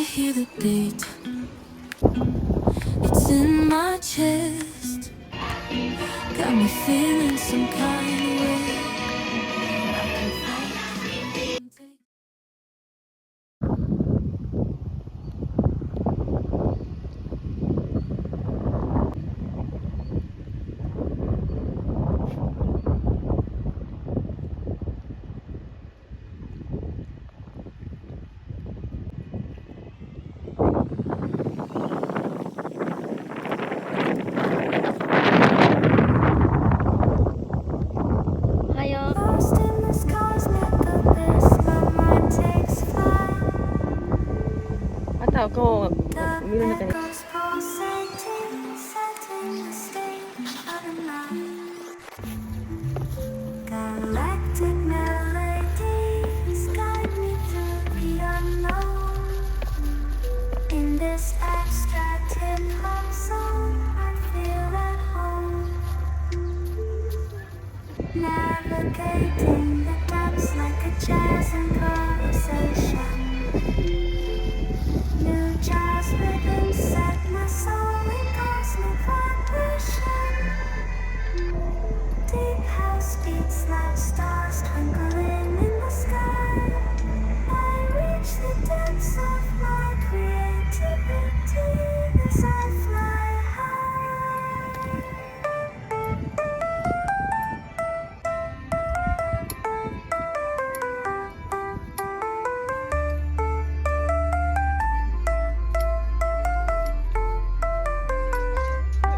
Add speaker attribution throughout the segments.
Speaker 1: hear the beat. It's in my chest. Got me feeling some kind of way. Lost in this cosmic abyss, my mind takes flight.
Speaker 2: あとはこう海の中に
Speaker 1: Goes pulsating, setting the stage of the night. Galactic melodies guide me through the unknown. In this abstract hip-hop zone, I feel at home. Navigating the depths like a jazz improvisation. New jazz rhythms set my soul in cosmic vibration. Deep house beats like stars twinkling in the sky. I reach the depths of my creativity as I fly high.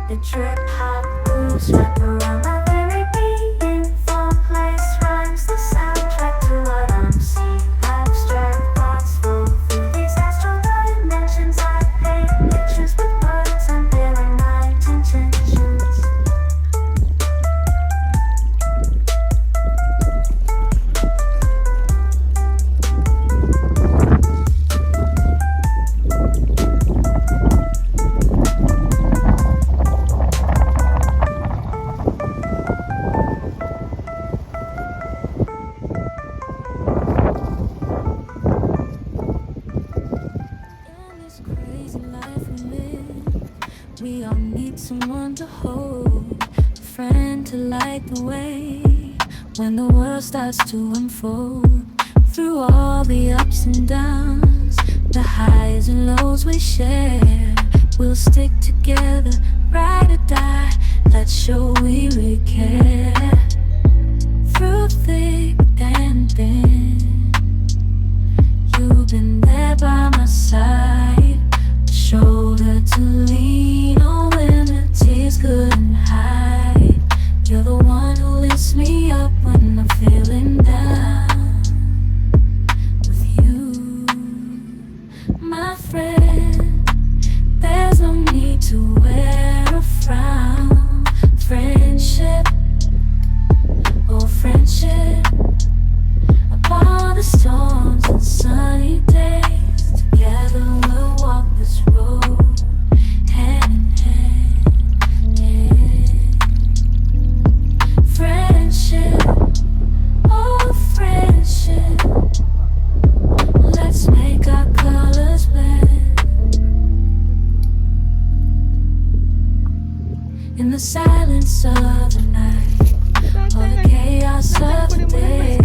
Speaker 1: The trip hop grooves wrap around my very being. Thought place rhymes the soundtrack to what I'm seeing. Abstract thoughts flow through these astral dimensions. I paint pictures with words, unveiling my intentions. In this crazy life we live, we all need someone to hold, a friend to light the way when the world starts to unfold. Through all the ups and downs, the highs and lows we share, we'll stick together, ride or die. Let's show we really care. Through thick and thin, you've been there by my side, a shoulder to lean on when the tears couldn't hide. You're the one who lifts me up when I'm feeling down. With you, my friend, there's no need to wear a frown. Friendship, oh friendship, upon the storms and sunny days, together we'll walk this road, hand in hand, yeah. Friendship, oh friendship, let's make our colors blend. In the silence of the night, or the chaos of the day,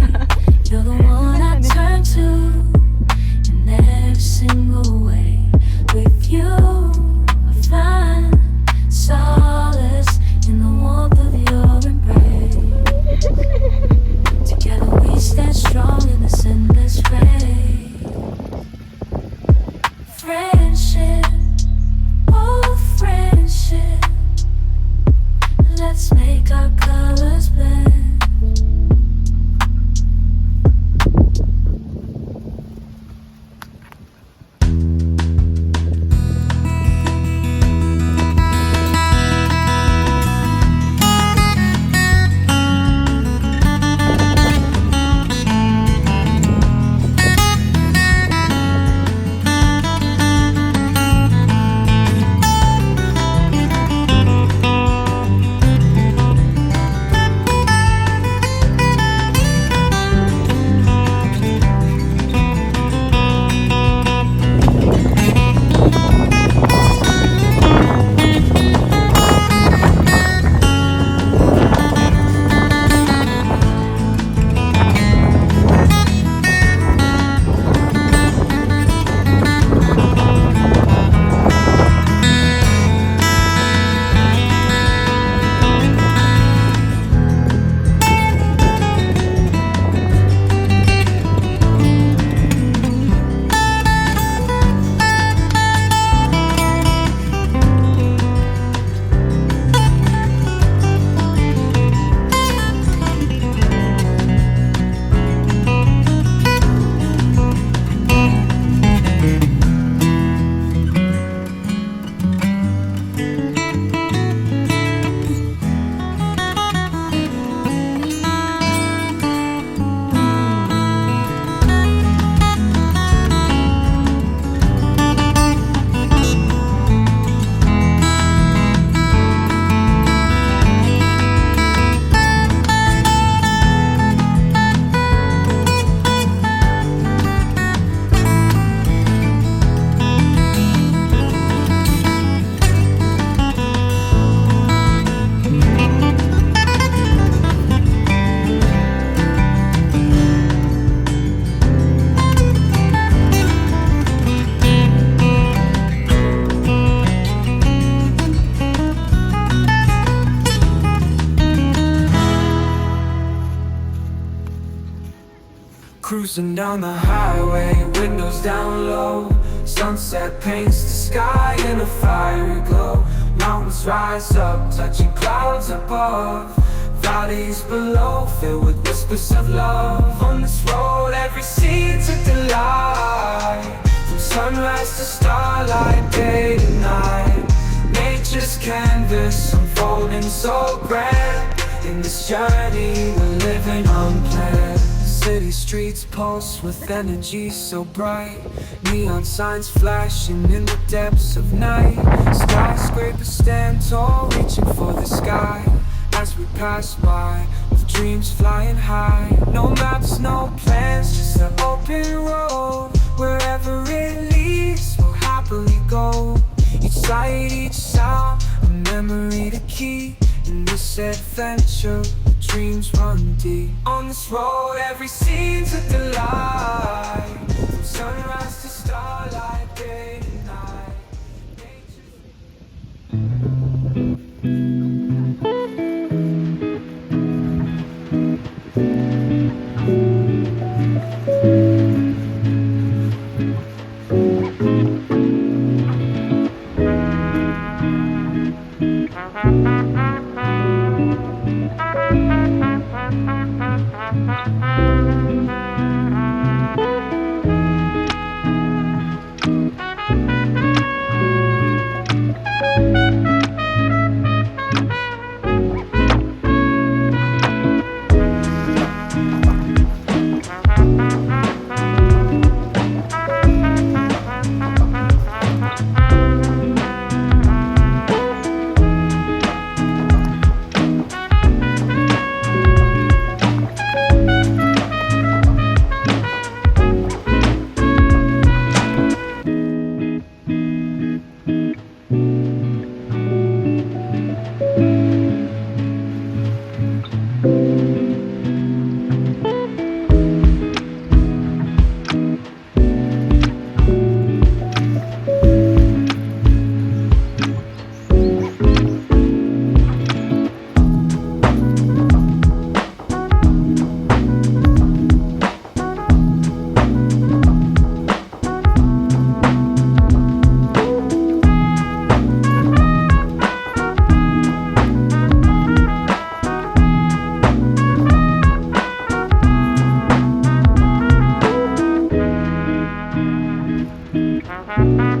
Speaker 1: you're the one I turn to in every single way. With you, I find solace in the warmth of your embrace. Together we stand strong in this endless race. Friendship, oh friendship, let's make our colors blend. Cruising down the highway, windows down low. Sunset paints the sky in a fiery glow. Mountains rise up, touching clouds above. Valleys below, filled with whispers of love. On this road, every scene's a delight. From sunrise to starlight, day to night. Nature's canvas unfolding so grand. In this journey, we're living unplanned. City streets pulse with energy so bright. Neon signs flashing in the depths of night. Skyscrapers stand tall, reaching for the sky. As we pass by, with dreams flying high. No maps, no plans, just an open road. Wherever it leads, we'll happily go. Each sight, each sound, a memory to keep. In this adventure, dreams run deep. On this road, every scene's a delight. From sunrise to starlight, day to night.
Speaker 2: Bye.